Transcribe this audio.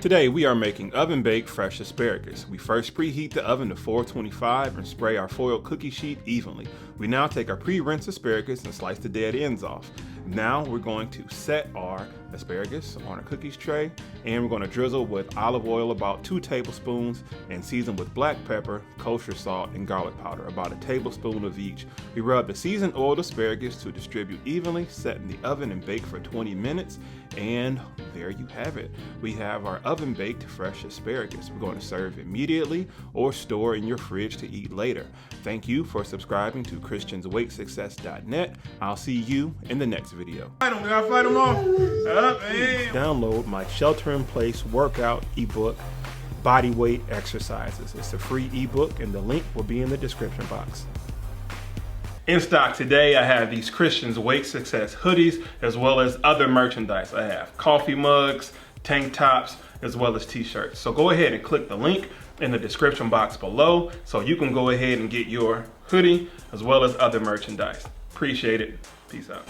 Today we are making oven-baked fresh asparagus. We first preheat the oven to 425 and spray our foiled cookie sheet evenly. We now take our pre-rinsed asparagus and slice the dead ends off. Now we're going to set our asparagus on a cookies tray, and we're going to drizzle with olive oil about 2 tablespoons and season with black pepper, kosher salt, and garlic powder, about a tablespoon of each. We rub the seasoned oiled asparagus to distribute evenly, set in the oven and bake for 20 minutes, and there you have it. We have our oven baked fresh asparagus. We're going to serve immediately or store in your fridge to eat later. Thank you for subscribing to christiansweightsuccess.net. I'll see you in the next video. We gotta fight them all. Up and Download my shelter-in-place workout ebook, Body Weight Exercises. It's a free ebook and the link will be in the description box. In stock today, I have these Christians Weight Success hoodies as well as other merchandise. I have coffee mugs, tank tops, as well as t-shirts. So go ahead and click the link in the description box below so you can go ahead and get your hoodie as well as other merchandise. Appreciate it. Peace out.